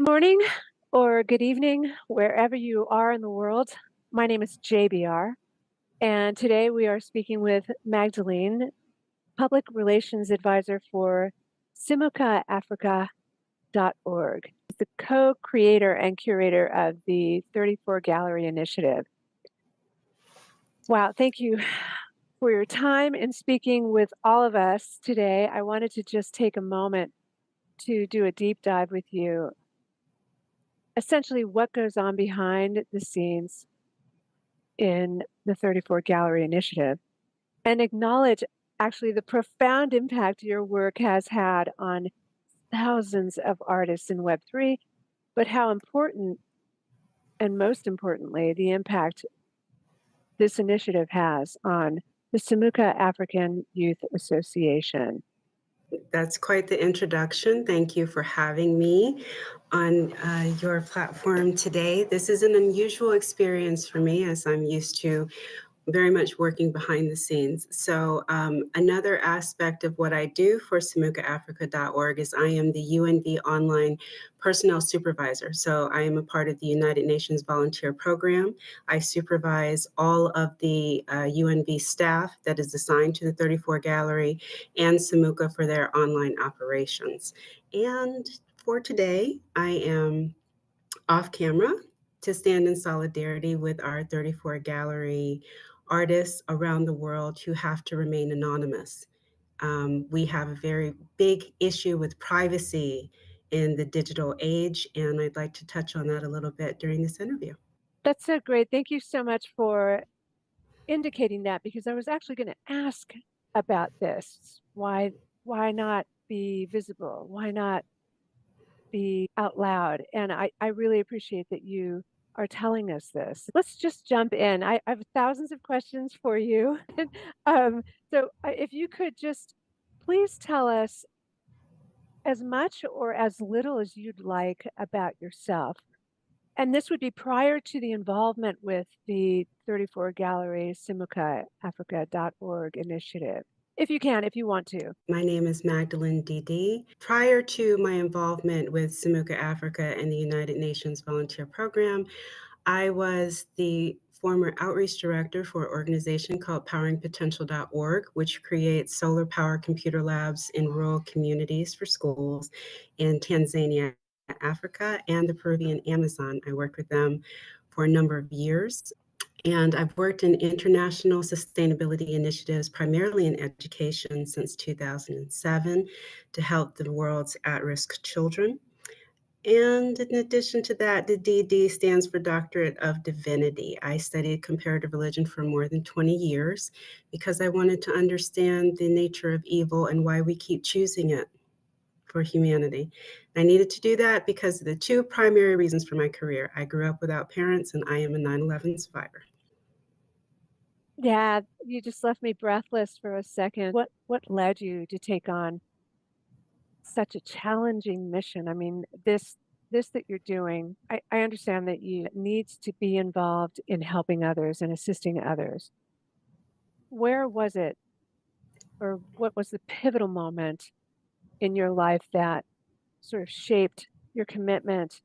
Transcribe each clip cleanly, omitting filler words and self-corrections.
Morning or good evening, wherever you are in the world. My name is JBR, and today we are speaking with Magdalene, Public Relations Advisor for SimukaAfrica.org, the co-creator and curator of the 34 Gallery Initiative. Wow, thank you for your time in speaking with all of us today. I wanted to just take a moment to do a deep dive with you. Essentially, what goes on behind the scenes in the 34 Gallery Initiative and acknowledge actually the profound impact your work has had on thousands of artists in Web3, but how important and most importantly, the impact this initiative has on the Samuka African Youth Association. That's quite the introduction. Thank you for having me on your platform today. This is an unusual experience for me as I'm used to very much working behind the scenes. So another aspect of what I do for SimukaAfrica.org is I am the UNV online personnel supervisor. So I am a part of the United Nations Volunteer Program. I supervise all of the UNV staff that is assigned to the 34 Gallery and Samuka for their online operations. And for today, I am off camera to stand in solidarity with our 34 Gallery artists around the world who have to remain anonymous. We have a very big issue with privacy in the digital age, and I'd like to touch on that a little bit during this interview. That's so great. Thank you so much for indicating that because I was actually going to ask about this. Why not be visible? Why not be out loud? And I really appreciate that you are telling us this. Let's just jump in. I have thousands of questions for you. If you could just please tell us as much or as little as you'd like about yourself. And this would be prior to the involvement with the 34 Gallery SimukaAfrica.org initiative. If you can, if you want to. My name is Magdelene D.D. Prior to my involvement with Samuka Africa and the United Nations Volunteer Program, I was the former outreach director for an organization called poweringpotential.org, which creates solar power computer labs in rural communities for schools in Tanzania, Africa, and the Peruvian Amazon. I worked with them for a number of years. And I've worked in international sustainability initiatives, primarily in education, since 2007 to help the world's at-risk children. And in addition to that, the DD stands for Doctorate of Divinity. I studied comparative religion for more than 20 years because I wanted to understand the nature of evil and why we keep choosing it for humanity. I needed to do that because of the two primary reasons for my career. I grew up without parents and I am a 9/11 survivor. Yeah, you just left me breathless for a second. What led you to take on such a challenging mission? I mean, this that you're doing, I understand that you needs to be involved in helping others and assisting others. Where was it, or what was the pivotal moment in your life that sort of shaped your commitment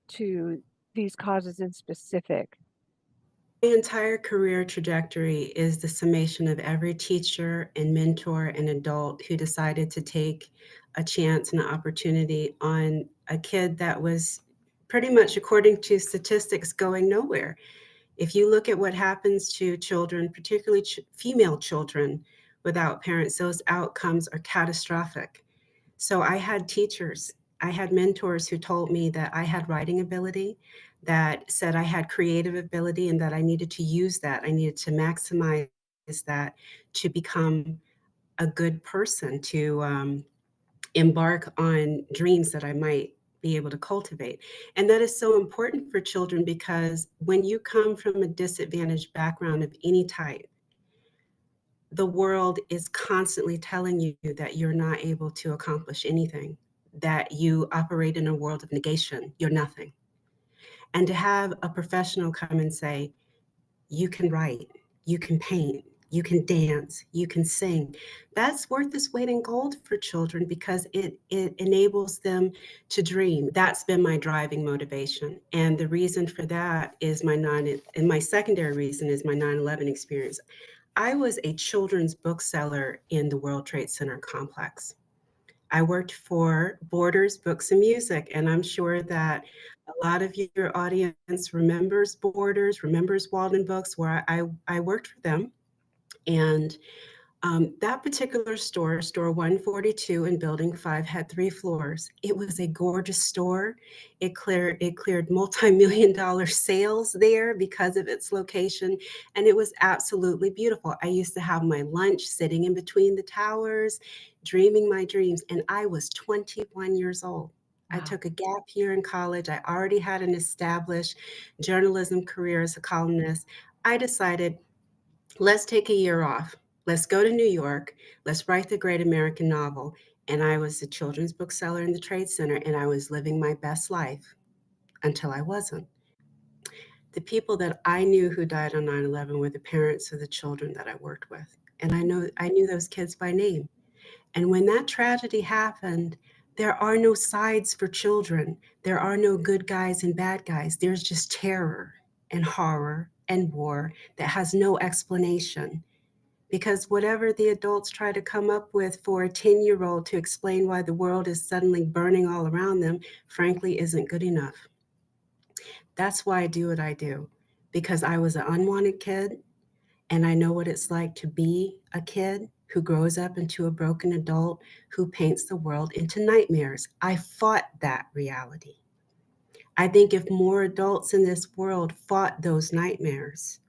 to these causes in specific? My entire career trajectory is the summation of every teacher and mentor and adult who decided to take a chance and an opportunity on a kid that was pretty much, according to statistics, going nowhere. If you look at what happens to children, particularly female children without parents, those outcomes are catastrophic. So I had teachers, I had mentors who told me that I had writing ability, that said I had creative ability and that I needed to use that. I needed to maximize that to become a good person, to embark on dreams that I might be able to cultivate. And that is so important for children because when you come from a disadvantaged background of any type, the world is constantly telling you that you're not able to accomplish anything, that you operate in a world of negation, you're nothing. And to have a professional come and say, you can write, you can paint, You can dance, you can sing. That's worth its weight in gold for children because it enables them to dream. That's been my driving motivation. And the reason for that is my secondary reason is my 9/11 experience. I was a children's bookseller in the World Trade Center complex. I worked for Borders Books and Music, and I'm sure that a lot of your audience remembers Borders, remembers Walden Books, where I worked for them. And that particular store, store 142 in building 5, had 3 floors. It was a gorgeous store. It cleared multi-million dollar sales there because of its location, and it was absolutely beautiful. I used to have my lunch sitting in between the towers, dreaming my dreams, and I was 21 years old. I Wow. took a gap year in college. I already had an established journalism career as a columnist. I decided, let's take a year off. Let's go to New York. Let's write the great American novel. And I was a children's bookseller in the Trade Center, and I was living my best life until I wasn't. The people that I knew who died on 9/11 were the parents of the children that I worked with. And I knew those kids by name. And when that tragedy happened, there are no sides for children. There are no good guys and bad guys. There's just terror and horror and war that has no explanation. Because whatever the adults try to come up with for a 10-year-old to explain why the world is suddenly burning all around them, frankly, isn't good enough. That's why I do what I do, because I was an unwanted kid, and I know what it's like to be a kid who grows up into a broken adult who paints the world into nightmares. I fought that reality. I think if more adults in this world fought those nightmares,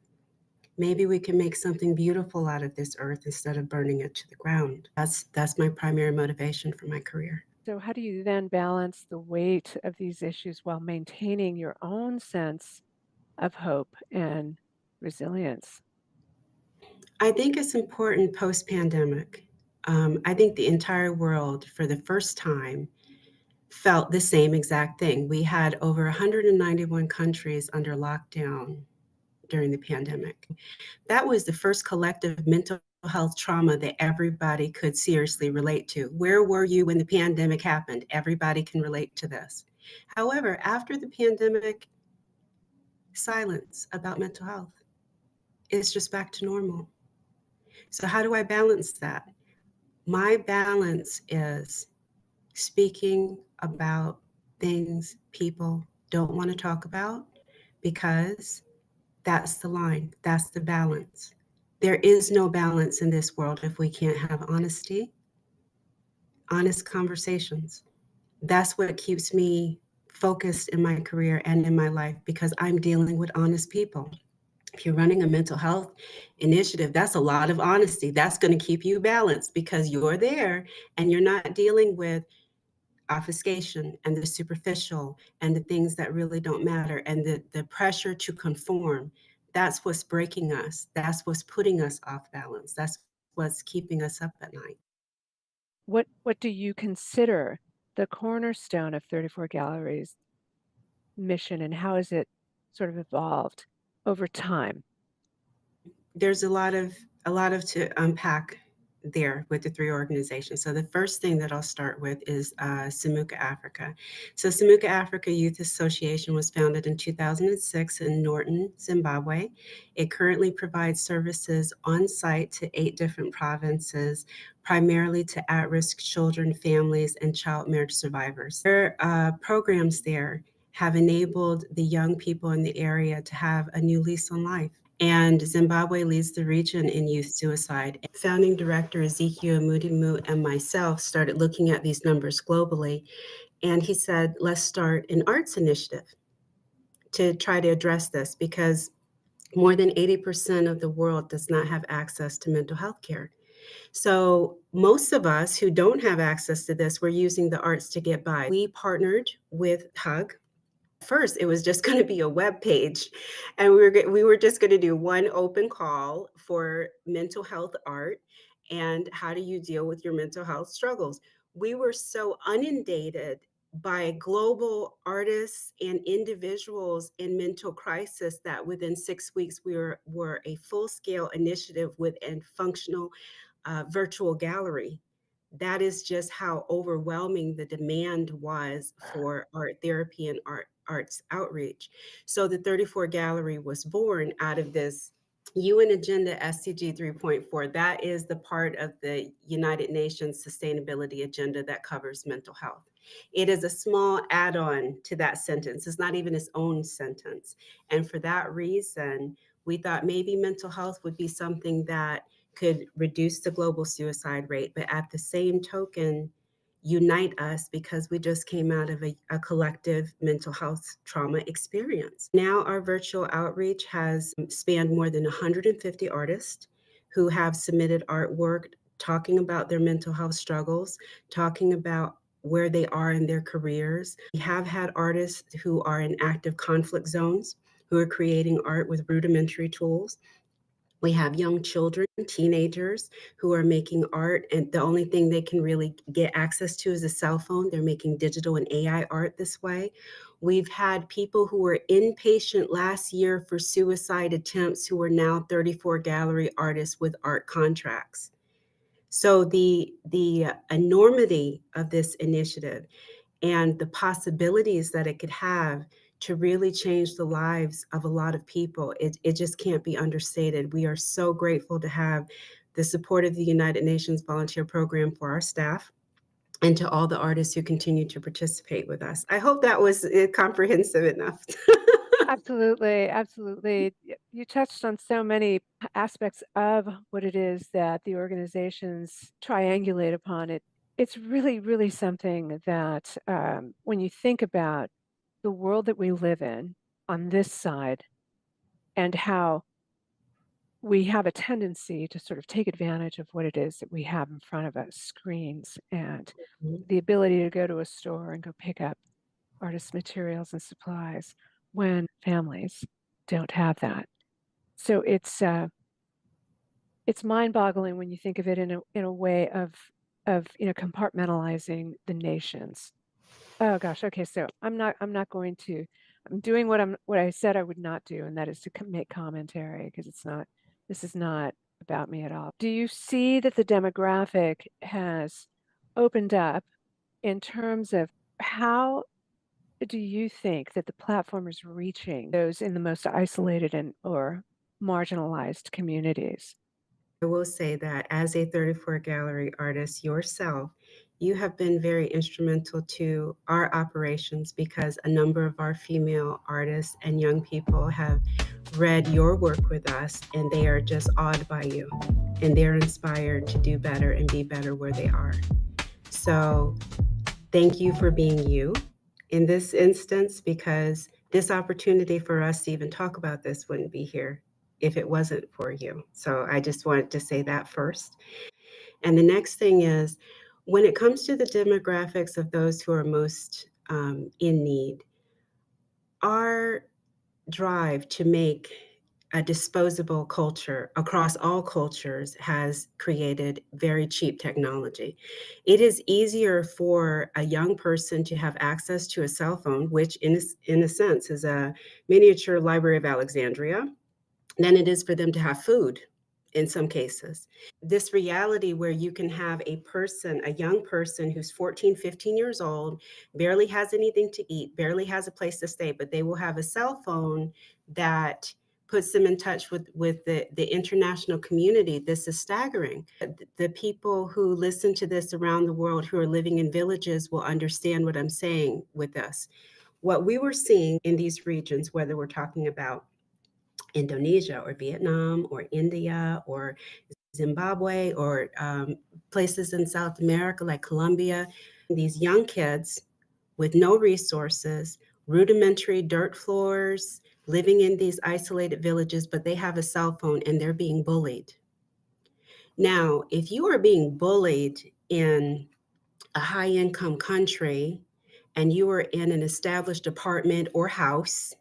maybe we can make something beautiful out of this earth instead of burning it to the ground. That's my primary motivation for my career. So, how do you then balance the weight of these issues while maintaining your own sense of hope and resilience? I think it's important post pandemic. I think the entire world, for the first time, felt the same exact thing. We had over 191 countries under lockdown during the pandemic. That was the first collective mental health trauma that everybody could seriously relate to. Where were you when the pandemic happened? Everybody can relate to this. However, after the pandemic, silence about mental health. It's just back to normal. So, how do I balance that? My balance is speaking about things people don't want to talk about because that's the line, that's the balance. There is no balance in this world if we can't have honesty, honest conversations. That's what keeps me focused in my career and in my life because I'm dealing with honest people. If you're running a mental health initiative, that's a lot of honesty. That's going to keep you balanced because you're there and you're not dealing with obfuscation and the superficial and the things that really don't matter and the pressure to conform. That's what's breaking us. That's what's putting us off balance. That's what's keeping us up at night. What do you consider the cornerstone of 34 Galleries mission, and how has it sort of evolved over time? There's a lot of to unpack there with the 3 organizations. So the first thing that I'll start with is Samuka Africa. So Samuka Africa Youth Association was founded in 2006 in Norton, Zimbabwe. It currently provides services on site to 8 different provinces, primarily to at-risk children, families, and child marriage survivors. Their programs there have enabled the young people in the area to have a new lease on life. And Zimbabwe leads the region in youth suicide. Founding director Ezekiel Mudimu and myself started looking at these numbers globally, and he said, let's start an arts initiative to try to address this because more than 80% of the world does not have access to mental health care. So most of us who don't have access to this, we're using the arts to get by. We partnered with Hug. First, it was just going to be a web page, and we were just going to do one open call for mental health art and how do you deal with your mental health struggles. We were so inundated by global artists and individuals in mental crisis, that within 6 weeks were a full-scale initiative with a functional virtual gallery. That is just how overwhelming the demand was for art therapy and arts outreach. So the 34 Gallery was born out of this UN Agenda SDG 3.4. That is the part of the United Nations Sustainability Agenda that covers mental health. It is a small add-on to that sentence. It's not even its own sentence. And for that reason, we thought maybe mental health would be something that could reduce the global suicide rate, but at the same token, unite us because we just came out of a collective mental health trauma experience. Now, our virtual outreach has spanned more than 150 artists who have submitted artwork talking about their mental health struggles, talking about where they are in their careers. We have had artists who are in active conflict zones who are creating art with rudimentary tools. We have young children, teenagers who are making art, and the only thing they can really get access to is a cell phone. They're making digital and AI art this way. We've had people who were inpatient last year for suicide attempts who are now 34 gallery artists with art contracts. So the enormity of this initiative and the possibilities that it could have to really change the lives of a lot of people, it just can't be understated. We are so grateful to have the support of the United Nations Volunteer Program for our staff and to all the artists who continue to participate with us. I hope that was comprehensive enough. Absolutely, absolutely. You touched on so many aspects of what it is that the organizations triangulate upon. It's really, really something that when you think about the world that we live in on this side and how we have a tendency to sort of take advantage of what it is that we have in front of us, screens and the ability to go to a store and go pick up artist materials and supplies when families don't have that. So it's mind-boggling when you think of it in a way of compartmentalizing the nations. Oh gosh, okay, so I'm not going to I'm doing what I said I would not do, and that is to make commentary because this is not about me at all. Do you see that the demographic has opened up in terms of how do you think that the platform is reaching those in the most isolated and or marginalized communities? I will say that as a 34 gallery artist yourself, you have been very instrumental to our operations because a number of our female artists and young people have read your work with us and they are just awed by you and they're inspired to do better and be better where they are. So thank you for being you in this instance because this opportunity for us to even talk about this wouldn't be here if it wasn't for you. So I just wanted to say that first. And the next thing is when it comes to the demographics of those who are most in need, our drive to make a disposable culture across all cultures has created very cheap technology. It is easier for a young person to have access to a cell phone, which in a sense is a miniature Library of Alexandria, than it is for them to have food in some cases. This reality where you can have a person, a young person who's 14, 15 years old, barely has anything to eat, barely has a place to stay, but they will have a cell phone that puts them in touch with the international community. This is staggering. The people who listen to this around the world who are living in villages will understand what I'm saying with us. What we were seeing in these regions, whether we're talking about Indonesia or Vietnam or India or Zimbabwe or places in South America like Colombia, these young kids with no resources, rudimentary dirt floors, living in these isolated villages, but they have a cell phone and they're being bullied. Now, if you are being bullied in a high income country and you are in an established apartment or house,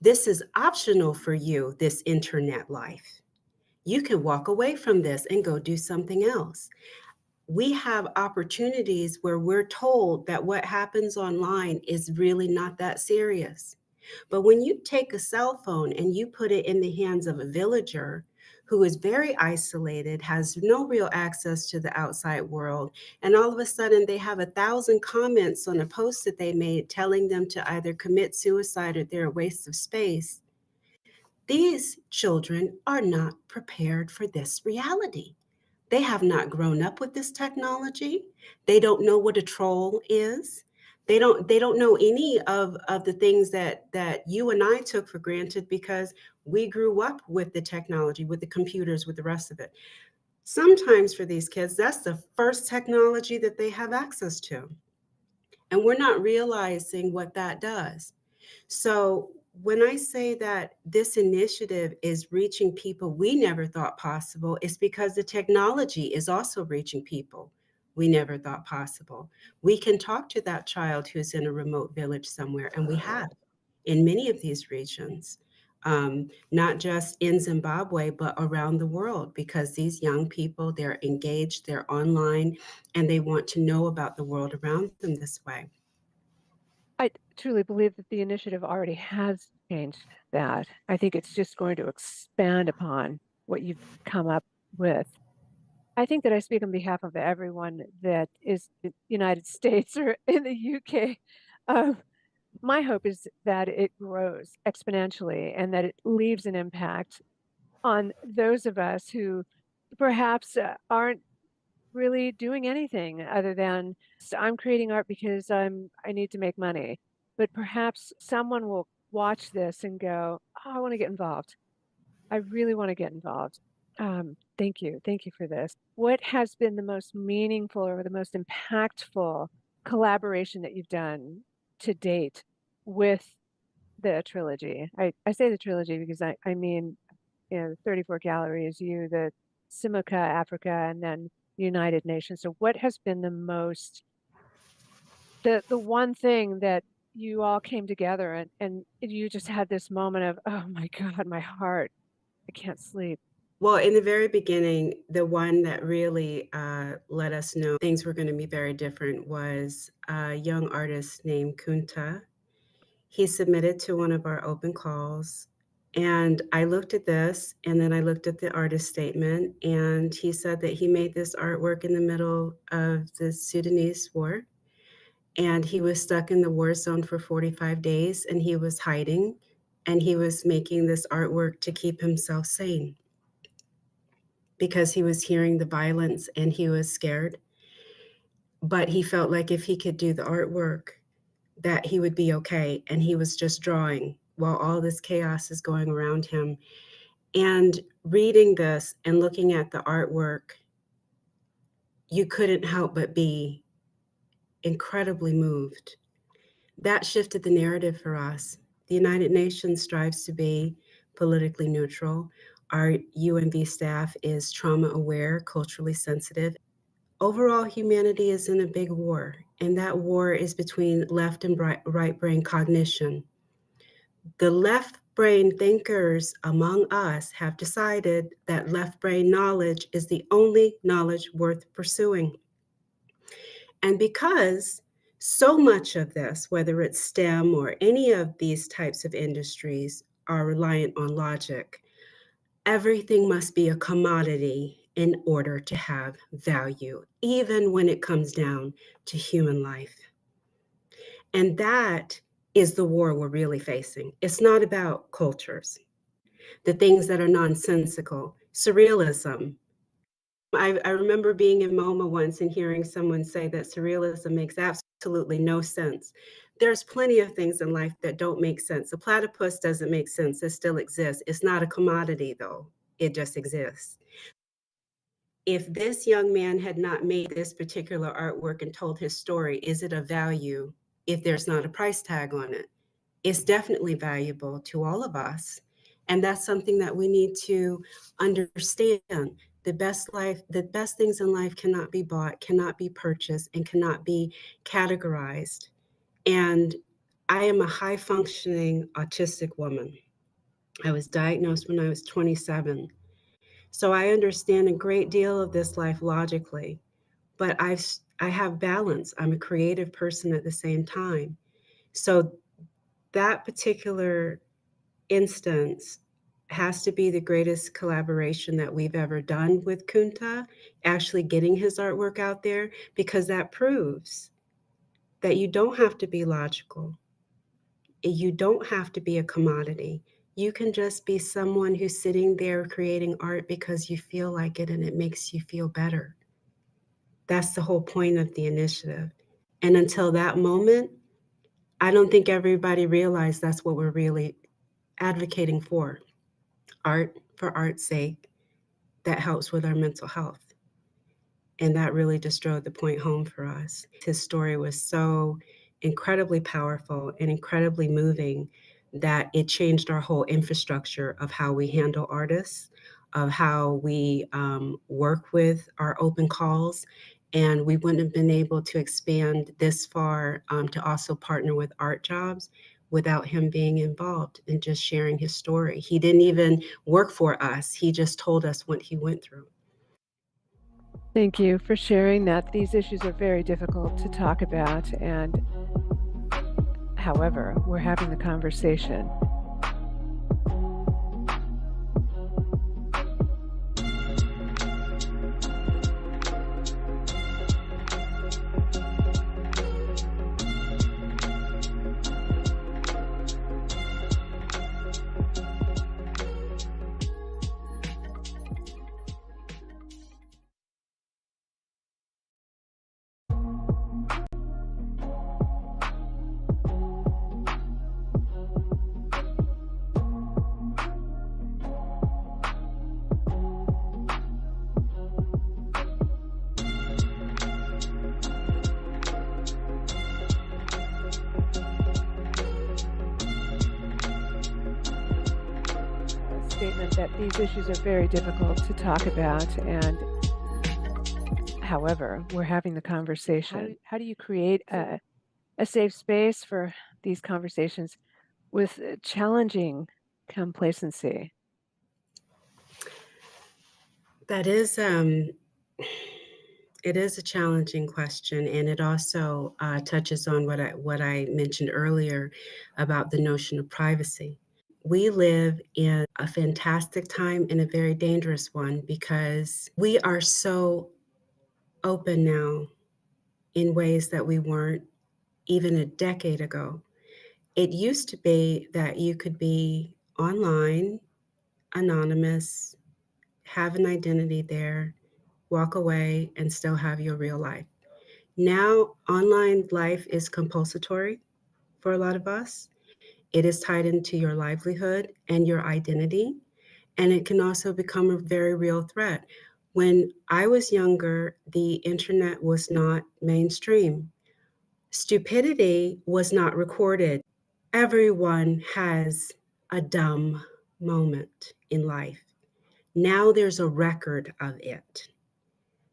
this is optional for you, this internet life. You can walk away from this and go do something else. We have opportunities where we're told that what happens online is really not that serious. But when you take a cell phone and you put it in the hands of a villager who is very isolated, has no real access to the outside world, and all of a sudden they have 1,000 comments on a post that they made telling them to either commit suicide or they're a waste of space, these children are not prepared for this reality. They have not grown up with this technology. They don't know what a troll is. They don't know any of the things that you and I took for granted because we grew up with the technology, with the computers, with the rest of it. Sometimes for these kids, that's the first technology that they have access to. And we're not realizing what that does. So when I say that this initiative is reaching people we never thought possible, it's because the technology is also reaching people we never thought possible. We can talk to that child who's in a remote village somewhere, and we have in many of these regions, not just in Zimbabwe, but around the world, because these young people, they're engaged, they're online, and they want to know about the world around them this way. I truly believe that the initiative already has changed that. I think it's just going to expand upon what you've come up with. I think that I speak on behalf of everyone that is in the United States or in the UK. Um, my hope is that it grows exponentially and that it leaves an impact on those of us who perhaps aren't really doing anything other than I'm creating art because I need to make money. But perhaps someone will watch this and go, "Oh, I want to get involved. I really want to get involved." Thank you. Thank you for this. What has been the most meaningful or the most impactful collaboration that you've done to date with the trilogy? I say the trilogy because I mean, the 34 galleries, you, the Simoca Africa, and then United Nations. So what has been the most the one thing that you all came together and you just had this moment of, "Oh my God, my heart, I can't sleep." Well, in the very beginning, the one that really let us know things were going to be very different was a young artist named Kunta. He submitted to one of our open calls. And I looked at this, and then I looked at the artist statement, and he said that he made this artwork in the middle of the Sudanese war. And he was stuck in the war zone for 45 days, and he was hiding, and he was making this artwork to keep himself sane because he was hearing the violence and he was scared. But he felt like if he could do the artwork, that he would be okay. And he was just drawing while all this chaos is going around him. And reading this and looking at the artwork, you couldn't help but be incredibly moved. That shifted the narrative for us. The United Nations strives to be politically neutral. Our UNV staff is trauma aware, culturally sensitive. Overall, humanity is in a big war, and that war is between left and right brain cognition. The left brain thinkers among us have decided that left brain knowledge is the only knowledge worth pursuing. And because so much of this, whether it's STEM or any of these types of industries, are reliant on logic, everything must be a commodity in order to have value, even when it comes down to human life. And that is the war we're really facing. It's not about cultures, the things that are nonsensical, surrealism. I remember being in MoMA once and hearing someone say that surrealism makes absolutely no sense. There's plenty of things in life that don't make sense. A platypus doesn't make sense. It still exists. It's not a commodity, though. It just exists. If this young man had not made this particular artwork and told his story, is it of value if there's not a price tag on it? It's definitely valuable to all of us. And that's something that we need to understand. The best things in life cannot be bought, cannot be purchased, and cannot be categorized. And I am a high functioning autistic woman. I was diagnosed when I was 27. So I understand a great deal of this life logically. but I have balance. I'm a creative person at the same time. So that particular instance has to be the greatest collaboration that we've ever done with Kunta, actually getting his artwork out there, because that proves that you don't have to be logical. You don't have to be a commodity. You can just be someone who's sitting there creating art because you feel like it and it makes you feel better. That's the whole point of the initiative. And until that moment, I don't think everybody realized that's what we're really advocating for, art for art's sake that helps with our mental health. And that really just drove the point home for us. His story was so incredibly powerful and incredibly moving that it changed our whole infrastructure of how we handle artists, of how we work with our open calls. And we wouldn't have been able to expand this far to also partner with art jobs without him being involved and just sharing his story. He didn't even work for us, he just told us what he went through. Thank you for sharing that. These issues are very difficult to talk about, and however, we're having the conversation. Statement that these issues are very difficult to talk about, and however, we're having the conversation. How do you create a safe space for these conversations with challenging complacency? That is, it is a challenging question, and it also touches on what I mentioned earlier about the notion of privacy. We live in a fantastic time and a very dangerous one because we are so open now in ways that we weren't even a decade ago. It used to be that you could be online, anonymous, have an identity there, walk away, and still have your real life. Now, online life is compulsory for a lot of us. It is tied into your livelihood and your identity, and it can also become a very real threat. When I was younger, the internet was not mainstream. Stupidity was not recorded. Everyone has a dumb moment in life. Now there's a record of it.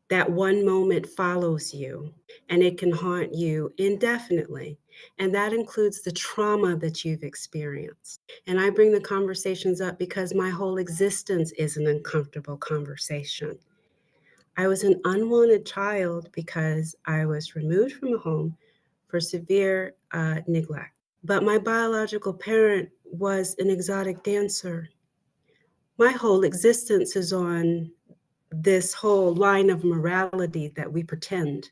That one moment follows you and it can haunt you indefinitely. And that includes the trauma that you've experienced. And I bring the conversations up because my whole existence is an uncomfortable conversation. I was an unwanted child because I was removed from a home for severe neglect. But my biological parent was an exotic dancer. My whole existence is on this whole line of morality that we pretend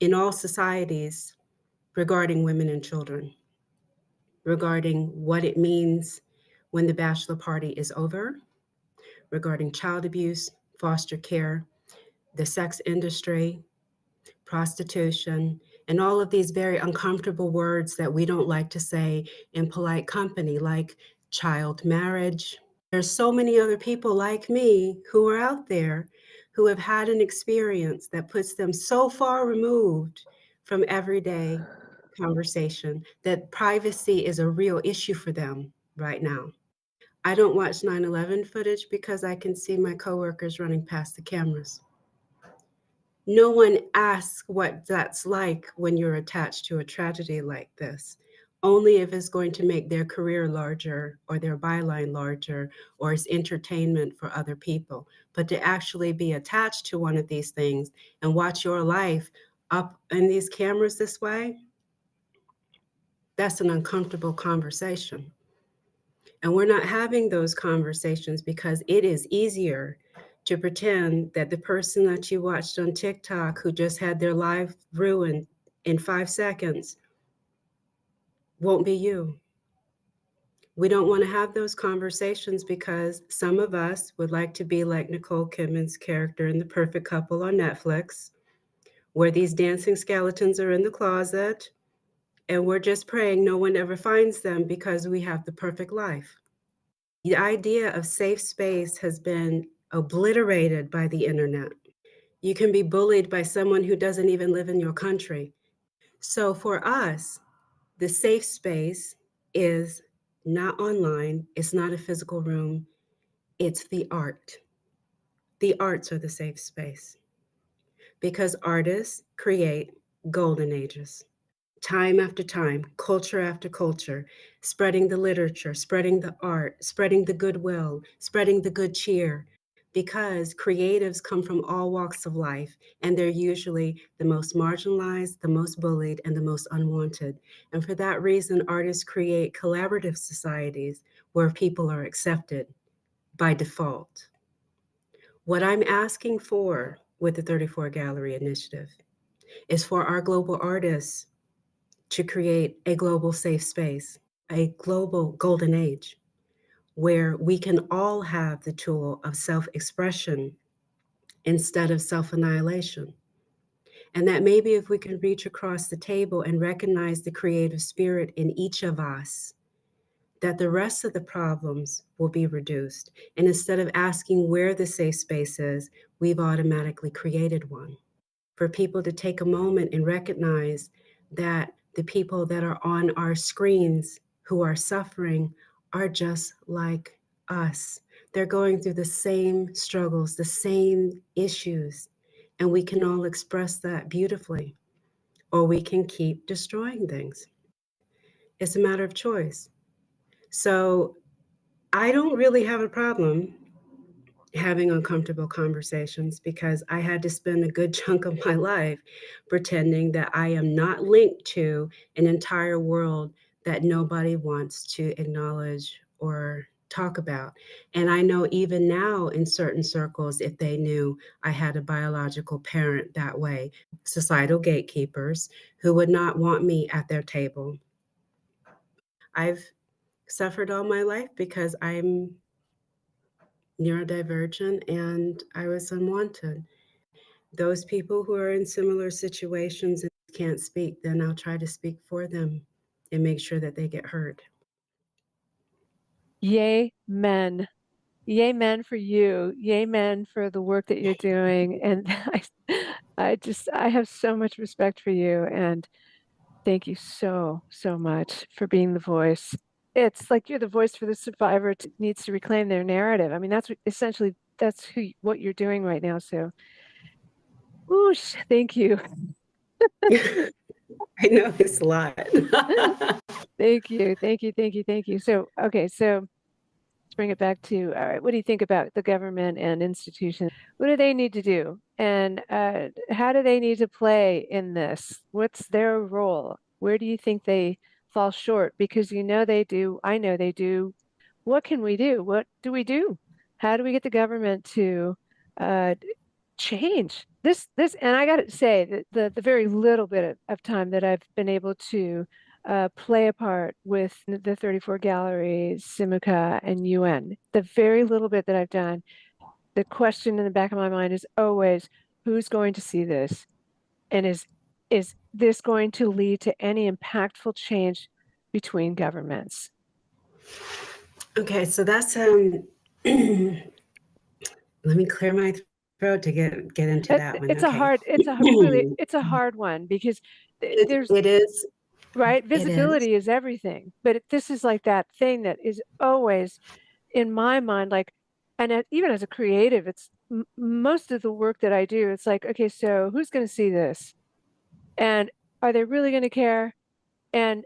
in all societies regarding women and children, regarding what it means when the bachelor party is over, regarding child abuse, foster care, the sex industry, prostitution, and all of these very uncomfortable words that we don't like to say in polite company, like child marriage. There's so many other people like me who are out there who have had an experience that puts them so far removed from everyday conversation that privacy is a real issue for them right now. I don't watch 9/11 footage because I can see my coworkers running past the cameras. No one asks what that's like when you're attached to a tragedy like this. only if it's going to make their career larger or their byline larger or it's entertainment for other people. But to actually be attached to one of these things and watch your life up in these cameras this way, that's an uncomfortable conversation. And we're not having those conversations because it is easier to pretend that the person that you watched on TikTok who just had their life ruined in 5 seconds won't be you. We don't want to have those conversations because some of us would like to be like Nicole Kidman's character in The Perfect Couple on Netflix, where these dancing skeletons are in the closet and we're just praying no one ever finds them because we have the perfect life. The idea of safe space has been obliterated by the internet. You can be bullied by someone who doesn't even live in your country. So for us, the safe space is not online, it's not a physical room, it's the art. The arts are the safe space because artists create golden ages. Time after time, culture after culture, spreading the literature, spreading the art, spreading the goodwill, spreading the good cheer, because creatives come from all walks of life, and they're usually the most marginalized, the most bullied, and the most unwanted. And for that reason, artists create collaborative societies where people are accepted by default. What I'm asking for with the 34 Gallery Initiative is for our global artists to create a global safe space, a global golden age, where we can all have the tool of self expression instead of self annihilation. And that maybe if we can reach across the table and recognize the creative spirit in each of us, that the rest of the problems will be reduced. And instead of asking where the safe space is, we've automatically created one. For people to take a moment and recognize that the people that are on our screens who are suffering are just like us. They're going through the same struggles, the same issues, and we can all express that beautifully, or we can keep destroying things. It's a matter of choice. So I don't really have a problem having uncomfortable conversations because I had to spend a good chunk of my life pretending that I am not linked to an entire world that nobody wants to acknowledge or talk about. And I know even now in certain circles, if they knew I had a biological parent that way, societal gatekeepers who would not want me at their table. I've suffered all my life because I'm neurodivergent and I was unwanted. Those people who are in similar situations and can't speak, then I'll try to speak for them and make sure that they get heard. Yay, men. Yay, men for you. Yay, men for the work that you're doing. And I have so much respect for you. And thank you so, so much for being the voice. It's like you're the voice for the survivor needs to reclaim their narrative. I mean, that's essentially that's what you're doing right now. So, whoosh, thank you. I know it's a lot. Thank you. Thank you. Thank you. Thank you. So, okay, so let's bring it back to all right, what do you think about the government and institutions? What do they need to do? And how do they need to play in this? What's their role? Where do you think they fall short? Because you know they do, I know they do. What can we do? What do we do? How do we get the government to uh, change this? And I got to say that the very little bit of time that I've been able to play a part with the 34 galleries, Simuca, and UN, the very little bit that I've done, the question in the back of my mind is always, who's going to see this? And is this going to lead to any impactful change between governments? Okay, so that's let me clear my throat to get into that one. Okay. It's a hard one because it, there's it is, right? it is. Visibility is everything, but this is like that thing that is always in my mind, like, and even as a creative, it's most of the work that I do. It's like, okay, so who's going to see this, and are they really going to care? And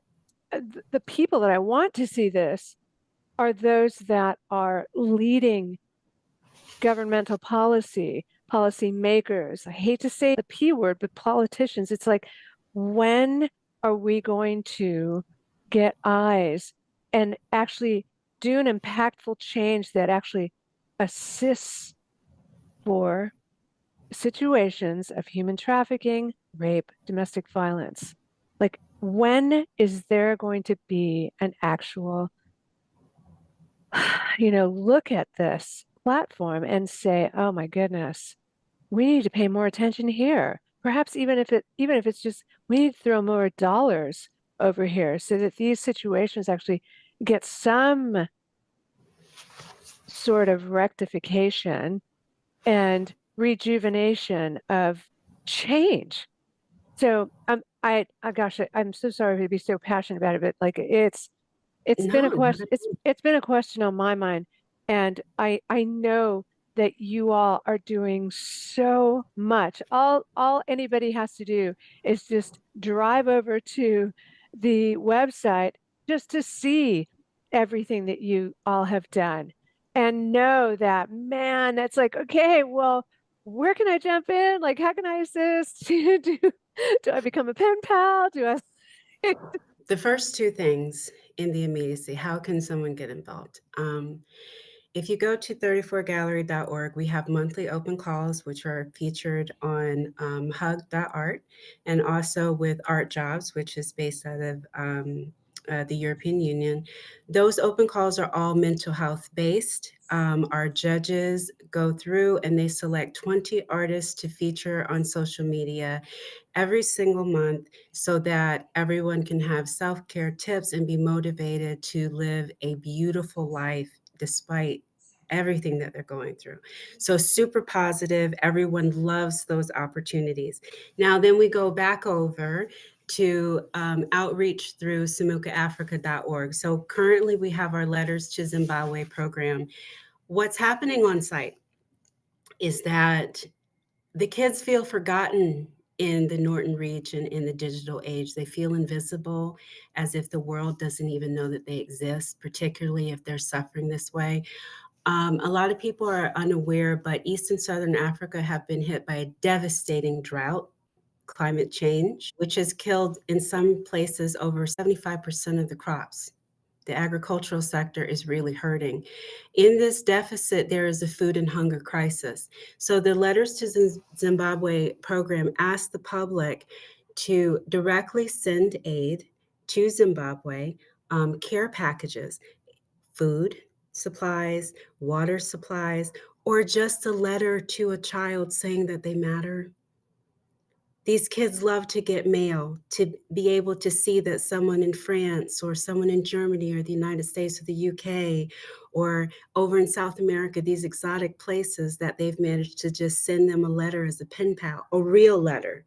the people that I want to see this are those that are leading governmental policy makers. I hate to say the P word, but politicians. It's like, when are we going to get eyes and actually do an impactful change that actually assists for situations of human trafficking, rape, domestic violence? Like, when is there going to be an actual, look at this platform and say, oh my goodness, we need to pay more attention here. Perhaps even if it's just, we need to throw more dollars over here so that these situations actually get some sort of rectification and rejuvenation of change. So gosh, I'm so sorry to be so passionate about it, but like it's been a No, not question, at it's been a question on my mind. And I know that you all are doing so much. All anybody has to do is just drive over to the website just to see everything that you all have done and know that, man, that's like, okay, well, where can I jump in? Like, how can I assist? Do I become a pen pal? Do I? the first two things in the immediacy, how can someone get involved? If you go to 34gallery.org, we have monthly open calls, which are featured on hug.art, and also with Art Jobs, which is based out of the European Union. Those open calls are all mental health based. Our judges go through and they select 20 artists to feature on social media every single month so that everyone can have self care tips and be motivated to live a beautiful life despite everything that they're going through. So, super positive. Everyone loves those opportunities. Now, then we go back over to outreach through samukaafrica.org. So, currently we have our Letters to Zimbabwe program. What's happening on site is that the kids feel forgotten in the Norton region in the digital age. They feel invisible, as if the world doesn't even know that they exist, particularly if they're suffering this way. A lot of people are unaware, but East and Southern Africa have been hit by a devastating drought, climate change, which has killed in some places over 75% of the crops. The agricultural sector is really hurting. In this deficit, there is a food and hunger crisis. So the Letters to Zimbabwe program asks the public to directly send aid to Zimbabwe, care packages, food supplies, water supplies, or just a letter to a child saying that they matter. These kids love to get mail, to be able to see that someone in France or someone in Germany or the United States or the UK or over in South America, these exotic places, that they've managed to just send them a letter as a pen pal, a real letter,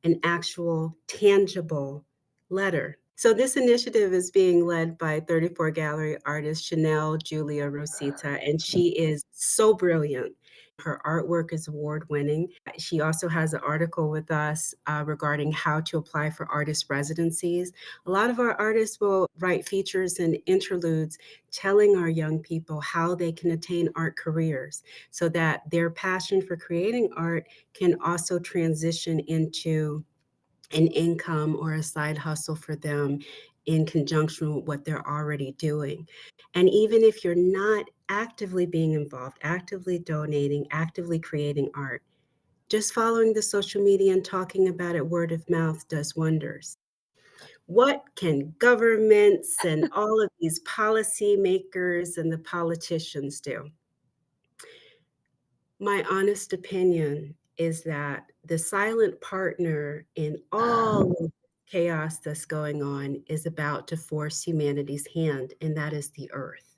an actual tangible letter. So this initiative is being led by 34 Gallery artist Chanel Julia Rosita, and she is so brilliant. Her artwork is award winning. She also has an article with us regarding how to apply for artist residencies. A lot of our artists will write features and interludes telling our young people how they can attain art careers so that their passion for creating art can also transition into an income or a side hustle for them in conjunction with what they're already doing. And even if you're not actively being involved, actively donating, actively creating art, just following the social media and talking about it word of mouth does wonders. What can governments and all of these policy makers and the politicians do? My honest opinion is that the silent partner in all of the chaos that's going on is about to force humanity's hand, and that is the earth.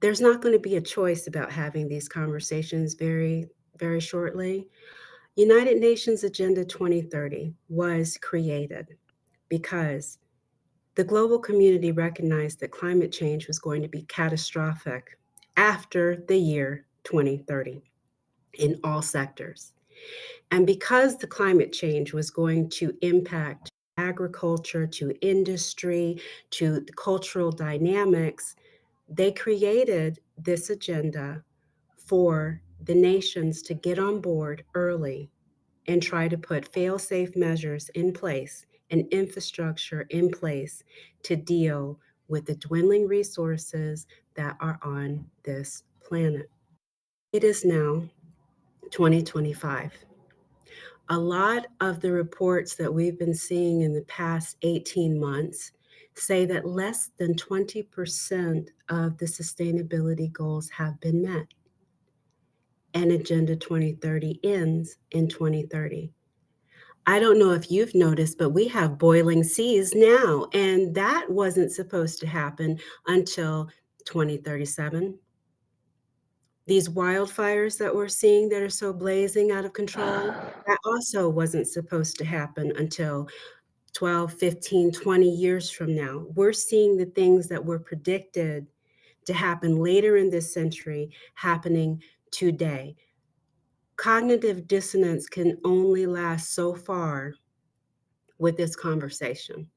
There's not going to be a choice about having these conversations very, very shortly. United Nations Agenda 2030 was created because the global community recognized that climate change was going to be catastrophic after the year 2030 in all sectors. And because the climate change was going to impact agriculture to industry to the cultural dynamics, they created this agenda for the nations to get on board early and try to put fail safe measures in place and infrastructure in place to deal with the dwindling resources that are on this planet. It is now 2025. A lot of the reports that we've been seeing in the past 18 months say that less than 20% of the sustainability goals have been met, and Agenda 2030 ends in 2030. I don't know if you've noticed, but we have boiling seas now, and that wasn't supposed to happen until 2037. These wildfires that we're seeing that are so blazing out of control, that also wasn't supposed to happen until 12, 15, 20 years from now. We're seeing the things that were predicted to happen later in this century happening today. Cognitive dissonance can only last so far with this conversation.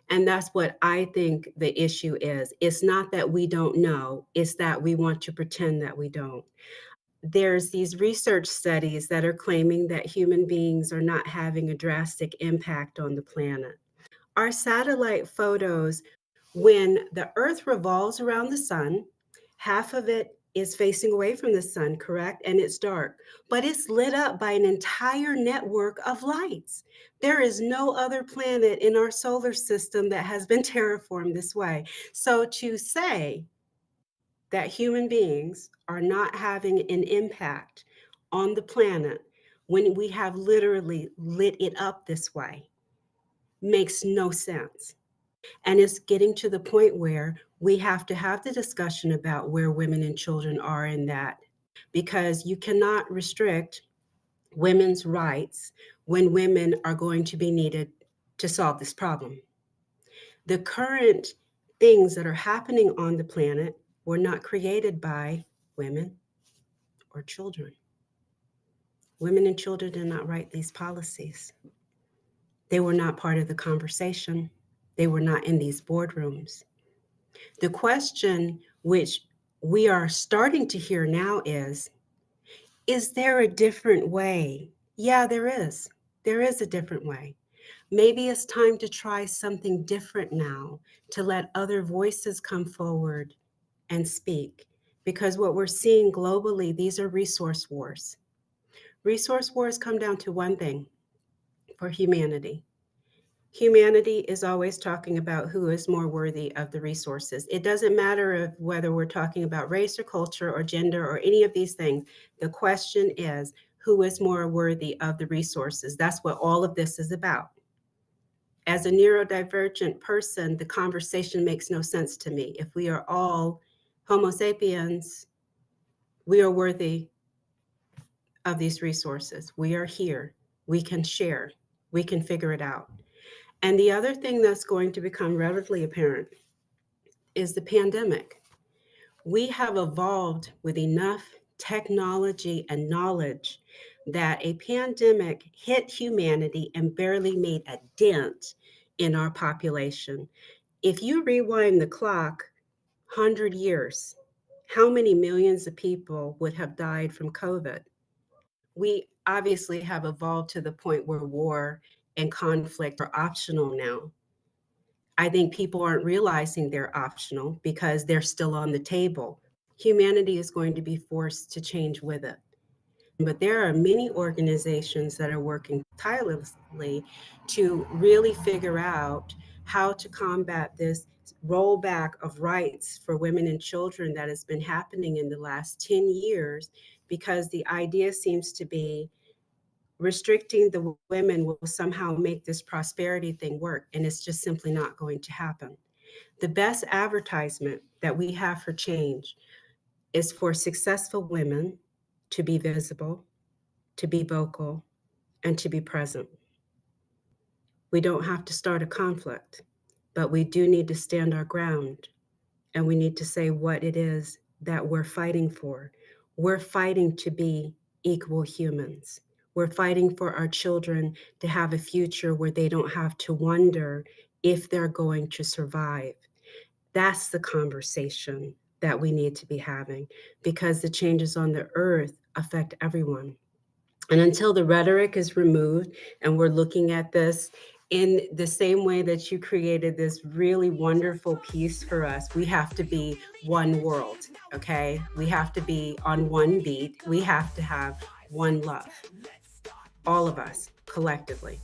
And that's what I think the issue is. It's not that we don't know, it's that we want to pretend that we don't. There's these research studies that are claiming that human beings are not having a drastic impact on the planet. Our satellite photos, when the Earth revolves around the sun, half of it is facing away from the sun, correct? And it's dark, but it's lit up by an entire network of lights. There is no other planet in our solar system that has been terraformed this way. So to say that human beings are not having an impact on the planet when we have literally lit it up this way makes no sense. And it's getting to the point where we have to have the discussion about where women and children are in that, because you cannot restrict women's rights when women are going to be needed to solve this problem. The current things that are happening on the planet were not created by women or children. Women and children did not write these policies. They were not part of the conversation. They were not in these boardrooms. The question which we are starting to hear now is there a different way? Yeah, there is. There is a different way. Maybe it's time to try something different now, to let other voices come forward and speak. Because what we're seeing globally, these are resource wars. Resource wars come down to one thing: for humanity. Humanity is always talking about who is more worthy of the resources. It doesn't matter if whether we're talking about race or culture or gender or any of these things. The question is, who is more worthy of the resources? That's what all of this is about. As a neurodivergent person, the conversation makes no sense to me. If we are all Homo sapiens, we are worthy of these resources. We are here. We can share. We can figure it out. And the other thing that's going to become readily apparent is the pandemic. We have evolved with enough technology and knowledge that a pandemic hit humanity and barely made a dent in our population. If you rewind the clock 100 years, how many millions of people would have died from COVID? We obviously have evolved to the point where war and conflict are optional now. I think people aren't realizing they're optional because they're still on the table. Humanity is going to be forced to change with it. But there are many organizations that are working tirelessly to really figure out how to combat this rollback of rights for women and children that has been happening in the last 10 years, because the idea seems to be restricting the women will somehow make this prosperity thing work, and it's just simply not going to happen. The best advertisement that we have for change is for successful women to be visible, to be vocal, and to be present. We don't have to start a conflict, but we do need to stand our ground, and we need to say what it is that we're fighting for. We're fighting to be equal humans. We're fighting for our children to have a future where they don't have to wonder if they're going to survive. That's the conversation that we need to be having because the changes on the earth affect everyone. And until the rhetoric is removed and we're looking at this in the same way that you created this really wonderful piece for us, we have to be one world, okay? We have to be on one beat. We have to have one love, all of us collectively.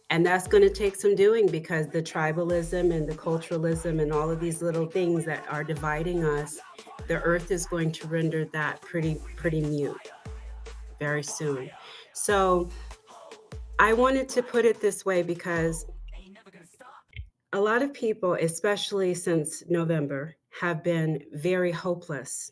And that's going to take some doing because the tribalism and the culturalism and all of these little things that are dividing us, the earth is going to render that pretty mute very soon. So I wanted to put it this way because a lot of people, especially since November, have been very hopeless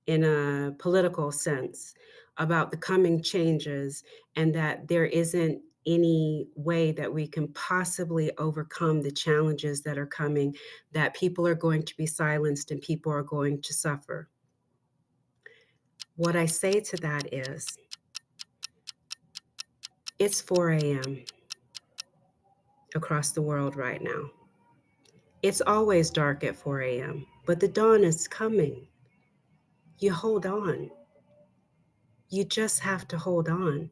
in a political sense about the coming changes and that there isn't any way that we can possibly overcome the challenges that are coming, that people are going to be silenced and people are going to suffer. What I say to that is, it's 4 a.m. across the world right now. It's always dark at 4 a.m., but the dawn is coming. You hold on. You just have to hold on.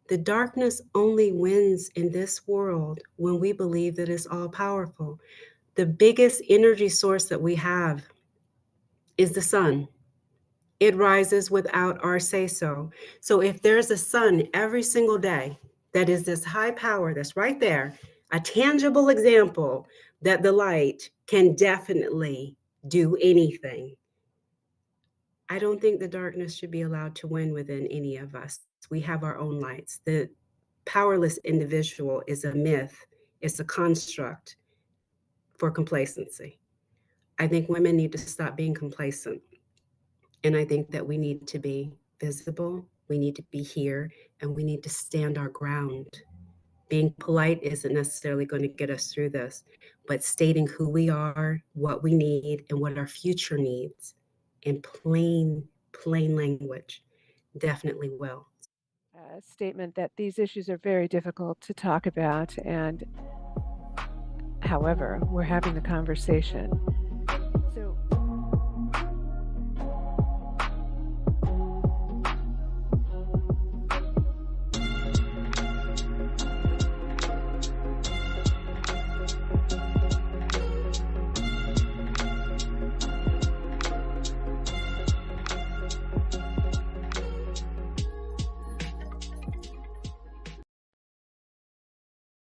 The darkness only wins in this world when we believe that it's all powerful. The biggest energy source that we have is the sun. It rises without our say so. So if there's a sun every single day that is this high power that's right there, a tangible example that the light can definitely do anything, I don't think the darkness should be allowed to win within any of us. We have our own lights. The powerless individual is a myth, it's a construct for complacency. I think women need to stop being complacent. And I think that we need to be visible, we need to be here, and we need to stand our ground. Being polite isn't necessarily going to get us through this, but stating who we are, what we need, and what our future needs in plain language definitely will. A statement that these issues are very difficult to talk about, and however, we're having the conversation.